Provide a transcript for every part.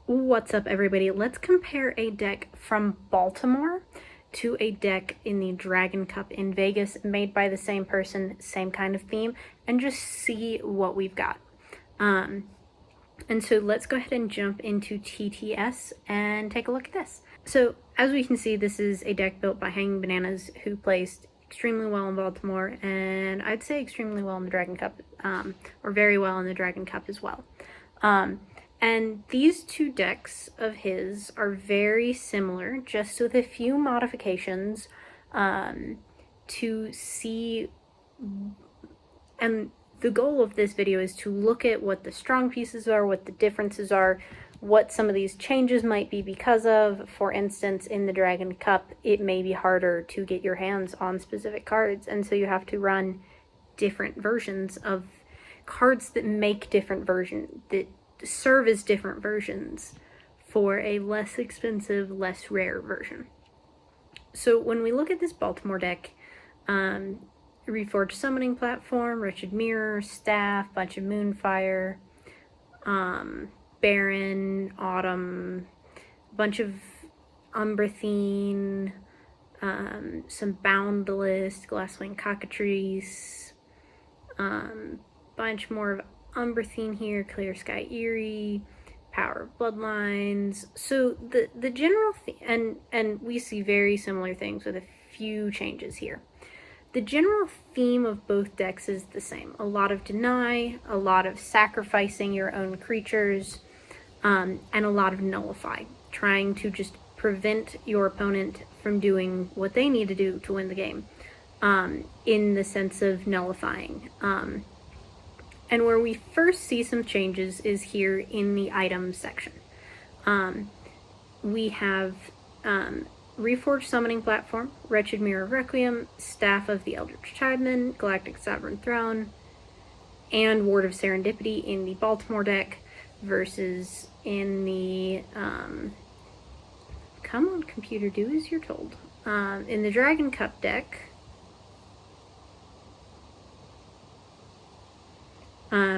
What's up, everybody? Let's compare a deck from Baltimore to a deck in the Dragon Cup in Vegas, made by the same person, same kind of theme, and just see what we've got. And so let's go ahead and jump into TTS and take a look at this. So as we can see, this is a deck built by Hanging Bananas, who placed extremely well in Baltimore, and I'd say extremely well in the Dragon Cup, or very well in the Dragon Cup as well. And these two decks of his are very similar, just with a few modifications to see. And the goal of this video is to look at what the strong pieces are, what the differences are, what some of these changes might be because of. For instance, in the Dragon Cup, it may be harder to get your hands on specific cards, and so you have to run different versions of cards that make different versions, that serve as different versions for a less expensive, less rare version. So when we look at this Baltimore deck, Reforged Summoning Platform, Wretched Mirror, Staff, bunch of Moonfire, Baron, Autumn, bunch of Umbrathine, some Boundless, Glasswing Cockatrice, bunch more of Umbrathine here, Clear Sky Eerie, Power of Bloodlines. So the general and we see very similar things with a few changes here. The general theme of both decks is the same. A lot of deny, a lot of sacrificing your own creatures, and a lot of nullify, trying to just prevent your opponent from doing what they need to do to win the game, in the sense of nullifying. And where we first see some changes is here in the items section. We have Reforged Summoning Platform, Wretched Mirror of Requiem, Staff of the Eldritch Tideman, Galactic Sovereign Throne, and Ward of Serendipity in the Baltimore deck, versus in the come on computer, do as you're told. In the Dragon Cup deck,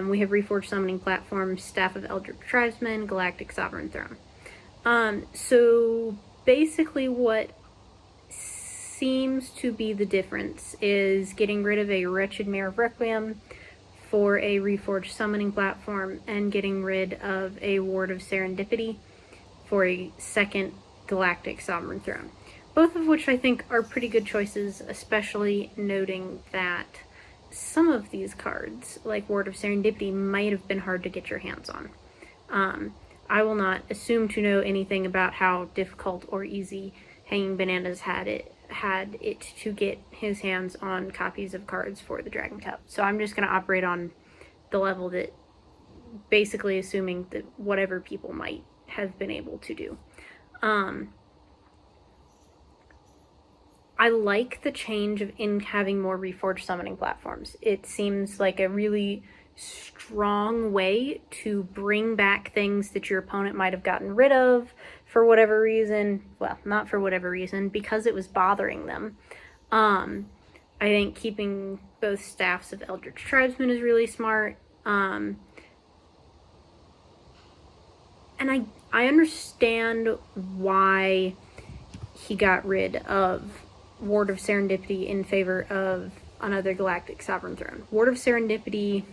we have Reforged Summoning Platform, Staff of Eldritch Tribesman, Galactic Sovereign Throne. So basically what seems to be the difference is getting rid of a Wretched Mirror of Requiem for a Reforged Summoning Platform, and getting rid of a Ward of Serendipity for a second Galactic Sovereign Throne. Both of which I think are pretty good choices, especially noting that some of these cards, like Ward of Serendipity, might have been hard to get your hands on. I will not assume to know anything about how difficult or easy Hanging Bananas had it to get his hands on copies of cards for the Dragon Cup. So I'm just going to operate on the level that, basically assuming that whatever people might have been able to do. I like the change of in having more Reforged Summoning Platforms. It seems like a really strong way to bring back things that your opponent might have gotten rid of for whatever reason. Well, not for whatever reason, because it was bothering them. I think keeping both Staffs of Eldritch Tribesmen is really smart. And I understand why he got rid of Ward of Serendipity in favor of another Galactic Sovereign Throne. Ward of Serendipity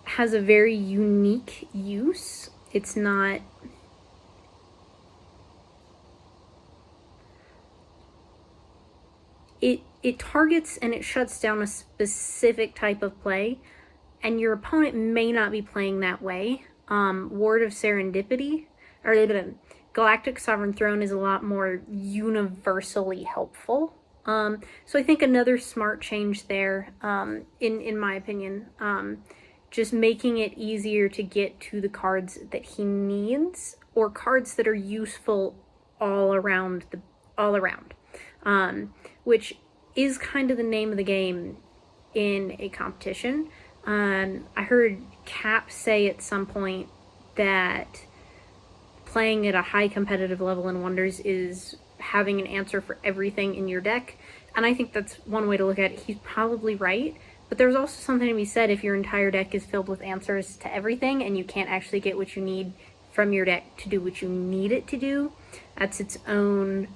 has a very unique use. It's not... It targets and it shuts down a specific type of play, and your opponent may not be playing that way. Ward of Serendipity, or Galactic Sovereign Throne, is a lot more universally helpful. So I think another smart change there, in my opinion, just making it easier to get to the cards that he needs, or cards that are useful all around, which is kind of the name of the game in a competition. I heard Cap say at some point that playing at a high competitive level in Wonders is having an answer for everything in your deck, and I think that's one way to look at it. He's probably right, But there's also something to be said if your entire deck is filled with answers to everything and you can't actually get what you need from your deck to do what you need it to do. That's its own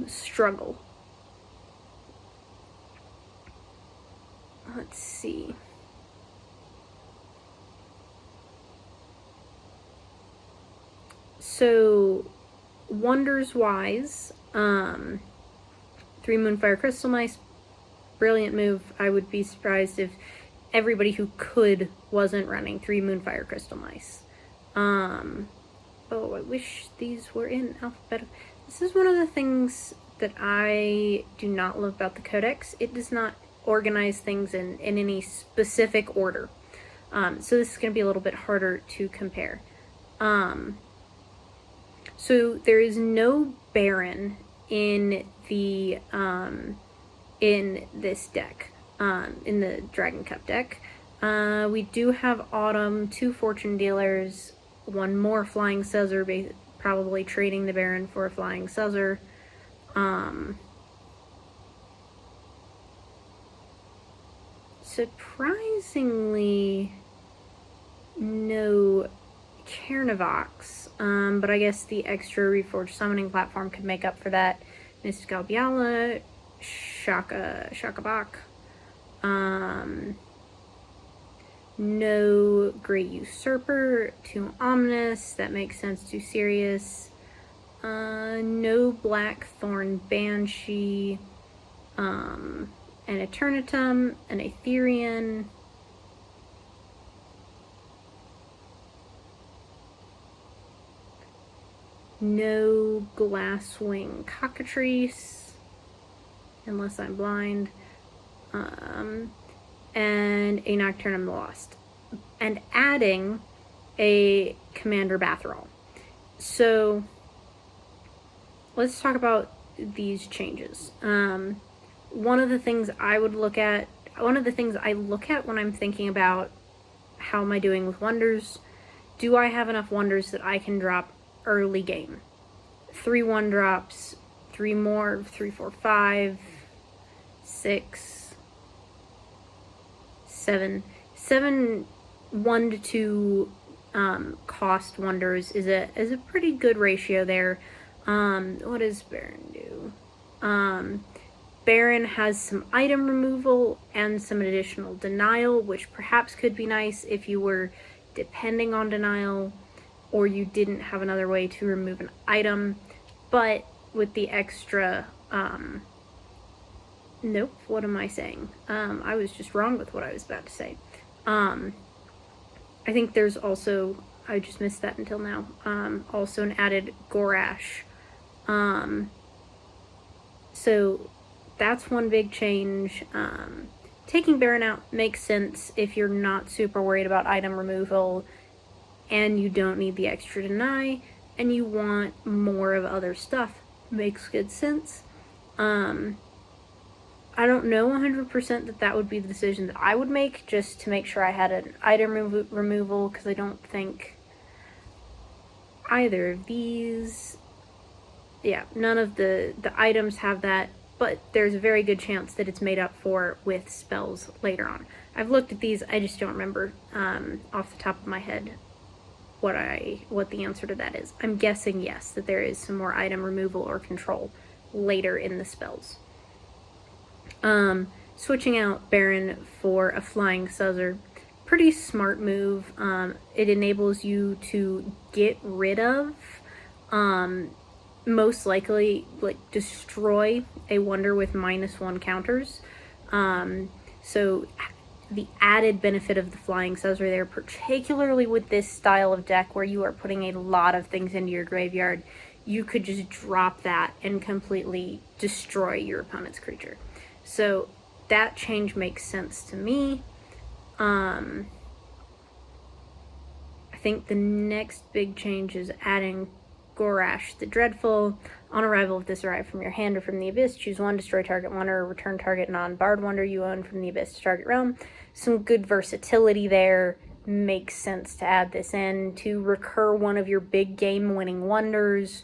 struggle. Let's see. So, wonders wise, 3 Moonfire Crystal Mice, brilliant move. I would be surprised if everybody who could wasn't running 3 Moonfire Crystal Mice. Oh, I wish these were in alphabetical. This is one of the things that I do not love about the Codex. It does not organize things in any specific order. So this is going to be a little bit harder to compare. So there is no Baron in the in this deck, in the Dragon Cup deck. We do have Autumn, 2 Fortune Dealers, 1 more Flying Scissor, probably trading the Baron for a Flying Scissor. Surprisingly, no Carnivaux, but I guess the extra Reforged Summoning platform could make up for that. Mystical Biala, Shakabak, no Great Usurper, 2 Ominous, that makes sense, 2 Sirius, no Blackthorn Banshee, an Eternatum, an Aetherian, no Glasswing Cockatrice, unless I'm blind, and a Nocturnum Lost, and adding a Commander Bathrol. So let's talk about these changes. One of the things I look at when I'm thinking about how am I doing with wonders, do I have enough wonders that I can drop early game? 3 1-drops, 3 more, 3, 4, 5, 6, 7. 7 1 to 2 cost wonders is a pretty good ratio there. What does Baron do? Baron has some item removal and some additional denial, which perhaps could be nice if you were depending on denial or you didn't have another way to remove an item. But with the extra, nope, what am I saying? I was just wrong with what I was about to say. I think there's also, I just missed that until now, also an added Gorash. So that's one big change. Taking Baron out makes sense if you're not super worried about item removal and you don't need the extra deny and you want more of other stuff. Makes good sense. I don't know 100% that would be the decision that I would make, just to make sure I had an item removal, because I don't think either of these, yeah, none of the items have that, but there's a very good chance that it's made up for with spells later on. I've looked at these, I just don't remember off the top of my head what the answer to that is. I'm guessing yes, that there is some more item removal or control later in the spells. Switching out Baron for a Flying Scissor, pretty smart move. It enables you to get rid of, most likely, like, destroy a wonder with -1 counters. So the added benefit of the Flying Scissor there, particularly with this style of deck where you are putting a lot of things into your graveyard, you could just drop that and completely destroy your opponent's creature. So that change makes sense to me. I think the next big change is adding Gorash the Dreadful. On arrival, if this arrived from your hand or from the Abyss, choose 1, destroy target wonder, or return target non-barred wonder you own from the Abyss to target realm. Some good versatility there. Makes sense to add this in to recur one of your big game-winning wonders,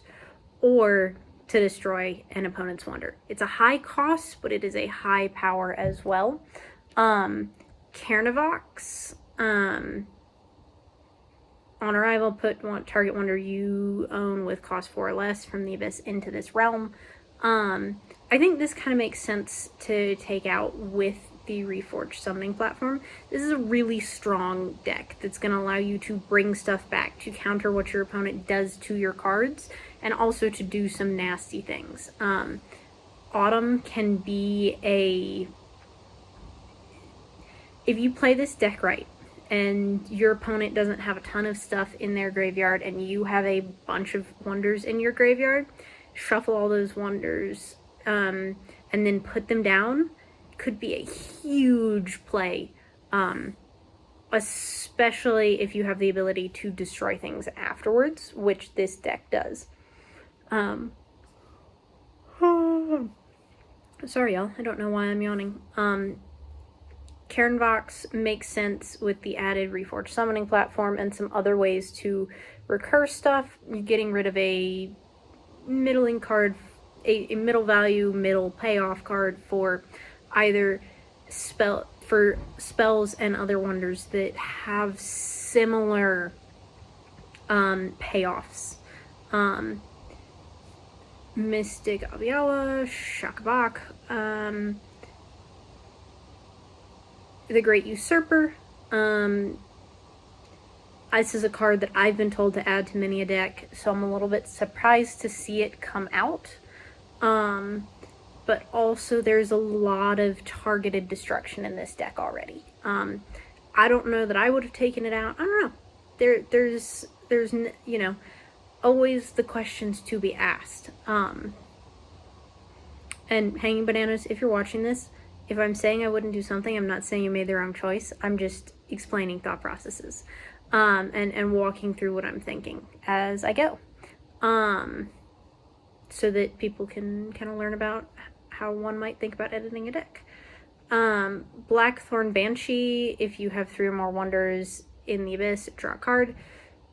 or to destroy an opponent's wonder. It's a high cost, but it is a high power as well. Carnivaux, on arrival, put target wonder you own with cost 4 or less from the abyss into this realm. I think this kind of makes sense to take out with the Reforged summoning platform. This is a really strong deck that's going to allow you to bring stuff back to counter what your opponent does to your cards, and also to do some nasty things. Autumn can be if you play this deck right, and your opponent doesn't have a ton of stuff in their graveyard, and you have a bunch of wonders in your graveyard, shuffle all those wonders, and then put them down. Could be a huge play, especially if you have the ability to destroy things afterwards, which this deck does. Sorry, y'all. I don't know why I'm yawning. Carnivaux makes sense with the added Reforged summoning platform and some other ways to recur stuff. You're getting rid of a middling card, a middle value, middle payoff card for either spells and other wonders that have similar payoffs. Mystic Aviala, Shakabak, the Great Usurper. This is a card that I've been told to add to many a deck, so I'm a little bit surprised to see it come out. But also there's a lot of targeted destruction in this deck already. I don't know that I would have taken it out. I don't know. There's you know, always the questions to be asked. And Hanging Bananas, if you're watching this, if I'm saying I wouldn't do something, I'm not saying you made the wrong choice. I'm just explaining thought processes, and walking through what I'm thinking as I go, so that people can kind of learn about how one might think about editing a deck. Blackthorn Banshee, if you have 3 or more wonders in the abyss, draw a card.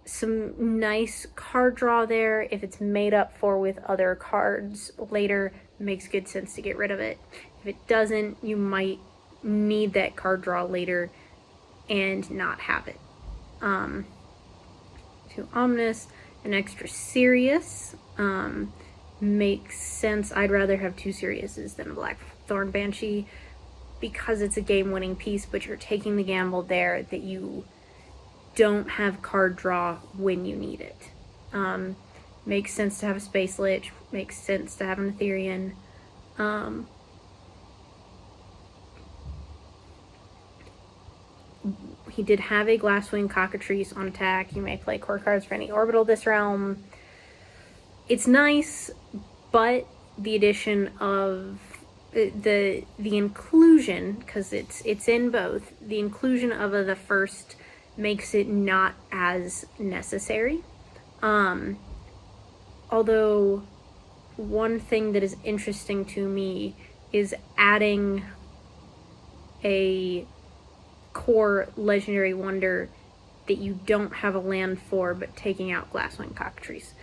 Some nice card draw there. If it's made up for with other cards later, makes good sense to get rid of it. If it doesn't, you might need that card draw later and not have it. Too ominous, an extra serious, makes sense. I'd rather have 2 seriouses than a Blackthorn Banshee, because it's a game-winning piece, but you're taking the gamble there that you don't have card draw when you need it. Makes sense to have a Space Lich, makes sense to have an Etherean. He did have a Glasswing Cockatrice on attack. You may play core cards for any orbital this realm. It's nice, but the addition of the inclusion, because it's in both, the inclusion of the first makes it not as necessary. Although one thing that is interesting to me is adding a core legendary wonder that you don't have a land for, but taking out Glasswing Cockatrice.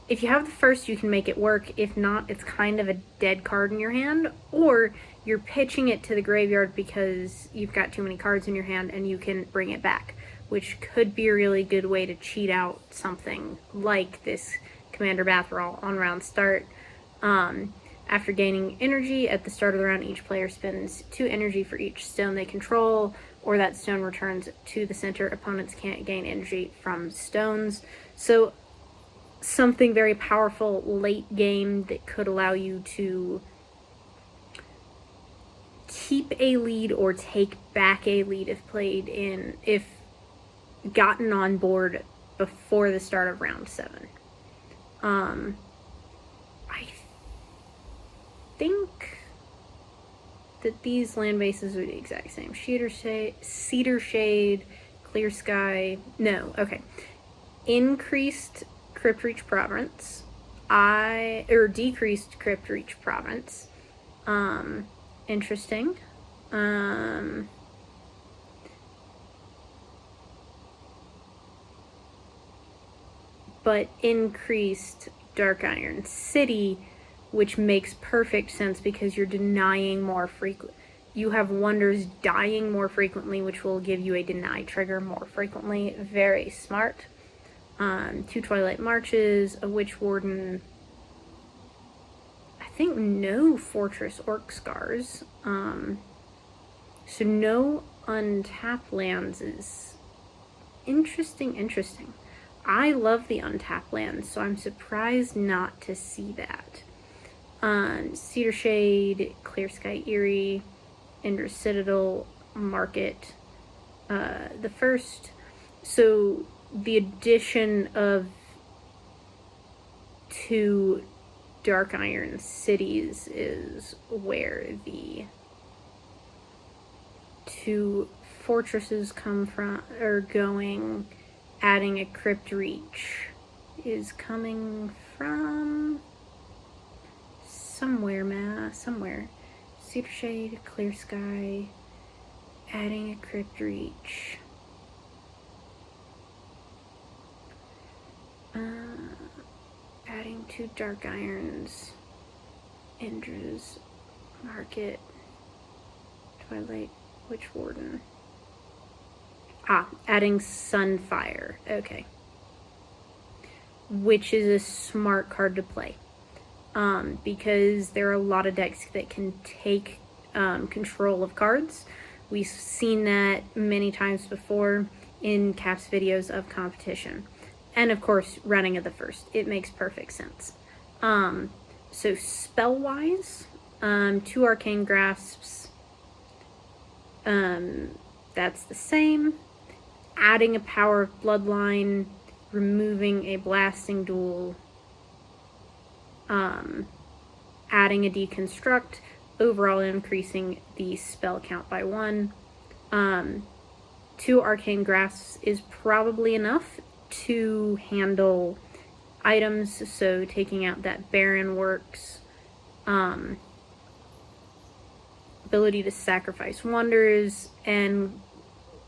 If you have the first, you can make it work. If not, it's kind of a dead card in your hand, or you're pitching it to the graveyard because you've got too many cards in your hand and you can bring it back, which could be a really good way to cheat out something like this Commander Bathrol on round start. After gaining energy at the start of the round, each player spends 2 energy for each stone they control, or that stone returns to the center. Opponents can't gain energy from stones. So something very powerful late game that could allow you to keep a lead or take back a lead if gotten on board before the start of round 7. I think that these land bases are the exact same. Cedar Shade, Clear Sky. No, okay. Increased Crypt Reach Province. Decreased Crypt Reach Province. Interesting. But increased Dark Iron City, which makes perfect sense because you're denying more frequent. You have wonders dying more frequently, which will give you a deny trigger more frequently. Very smart. 2 Twilight Marches, a Witch Warden. I think no Fortress Orc Scars. So no untapped lands is interesting. I love the untapped lands, so I'm surprised not to see that. Cedar Shade, Clear Sky Eerie, Ender Citadel, Market. The first, so the addition of 2 Dark Iron cities is where the 2 fortresses come from, or going. Adding a Crypt Reach is coming from somewhere. Cedar Shade, Clear Sky, adding a Crypt Reach. Adding 2 Dark Irons, Endra's, Market, Twilight, Witch Warden. Adding Sunfire. Okay. Which is a smart card to play. Because there are a lot of decks that can take control of cards. We've seen that many times before in Cap's videos of competition. And of course, running of the first. It makes perfect sense. So spell-wise, 2 Arcane Grasps. That's the same. Adding a Power of Bloodline, removing a Blasting Duel, adding a Deconstruct, overall increasing the spell count by 1. 2 Arcane Grasps is probably enough to handle items, so taking out that Baron works. Ability to sacrifice wonders, and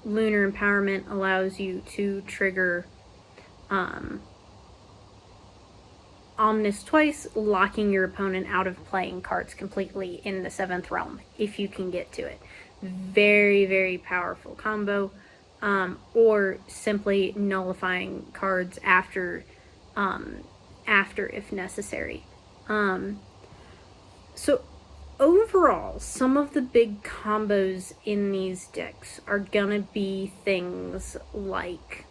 Lunar Empowerment allows you to trigger Omnis twice, locking your opponent out of playing cards completely in the 7th realm, if you can get to it. Very, very powerful combo. Or simply nullifying cards after if necessary. So overall, some of the big combos in these decks are gonna be things like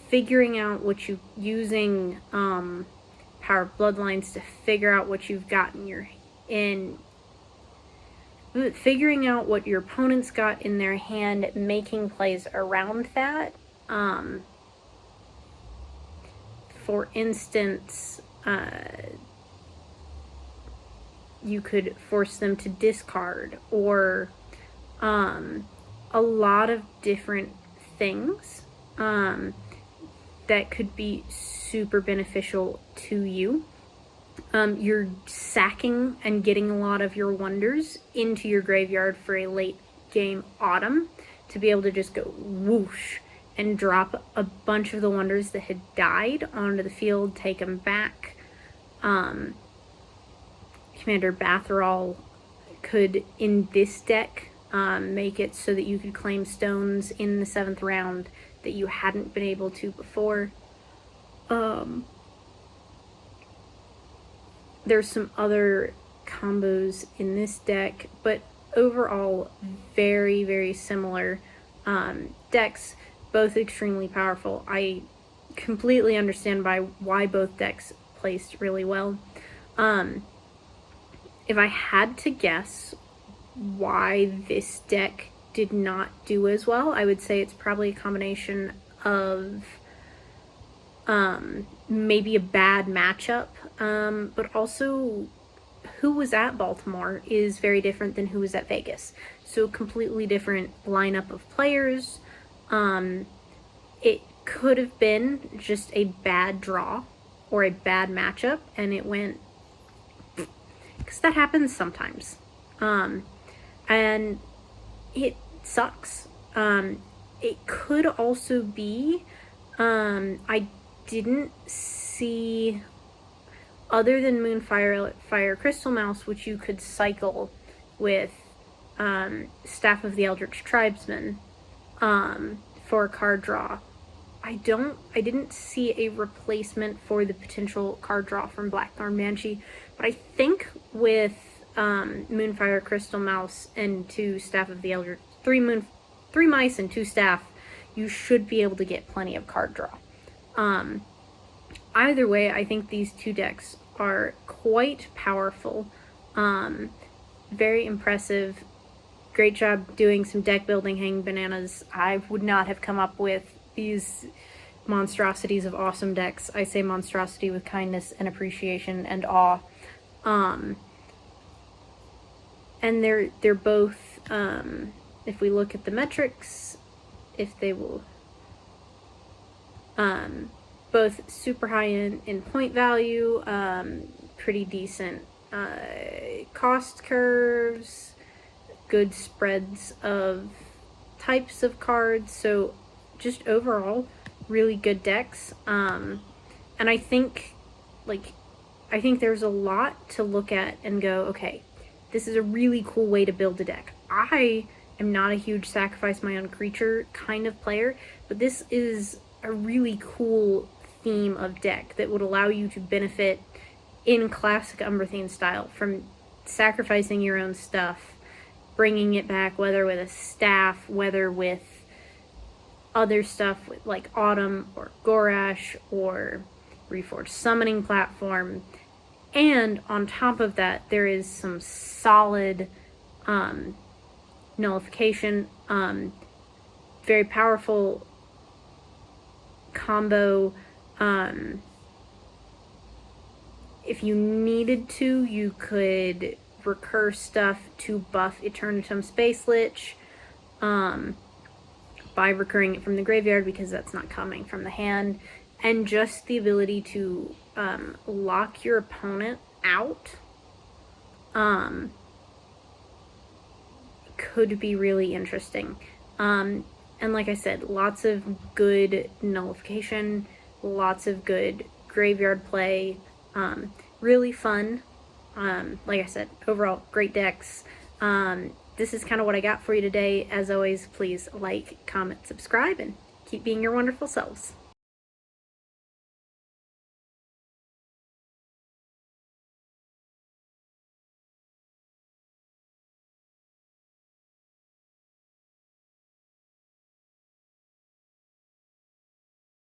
figuring out what you using Power of Bloodlines to figure out what you've got figuring out what your opponent's got in their hand, making plays around that. For instance, you could force them to discard, or a lot of different things that could be super beneficial to you. You're sacking and getting a lot of your wonders into your graveyard for a late game autumn to be able to just go whoosh and drop a bunch of the wonders that had died onto the field, take them back. Commander Bathrall could, in this deck, make it so that you could claim stones in the 7th round that you hadn't been able to before. There's some other combos in this deck, but overall very, very similar decks, both extremely powerful. I completely understand why both decks placed really well. If I had to guess why this deck did not do as well, I would say it's probably a combination of maybe a bad matchup, but also who was at Baltimore is very different than who was at Vegas. So completely different lineup of players. It could have been just a bad draw or a bad matchup, and it went, because that happens sometimes. And it sucks. It could also be, I didn't see other than Fire Crystal Mouse, which you could cycle with Staff of the Eldritch Tribesman for a card draw. I didn't see a replacement for the potential card draw from Blackthorn Banshee, but I think with Moonfire Crystal Mouse and 2 Staff of the Eldritch, 3 mice and 2 staff, you should be able to get plenty of card draw. Either way, I think these 2 decks are quite powerful, very impressive. Great job doing some deck building, hanging bananas. I would not have come up with these monstrosities of awesome decks. I say monstrosity with kindness and appreciation and awe. And they're both, if we look at the metrics, if they will, both super high in point value, pretty decent cost curves, good spreads of types of cards, so just overall really good decks. And I think there's a lot to look at and go, okay, this is a really cool way to build a deck. I am not a huge sacrifice my own creature kind of player, but this is a really cool theme of deck that would allow you to benefit in classic Umbrathine style from sacrificing your own stuff, bringing it back, whether with a staff, whether with other stuff like Autumn or Gorash or Reforged Summoning Platform. And on top of that, there is some solid nullification, very powerful combo. If you needed to, you could recur stuff to buff Eternatum Space Lich by recurring it from the graveyard, because that's not coming from the hand. And just the ability to lock your opponent out could be really interesting. And like I said, lots of good nullification, lots of good graveyard play, really fun. Like I said, overall, great decks. This is kind of what I got for you today. As always, please like, comment, subscribe, and keep being your wonderful selves.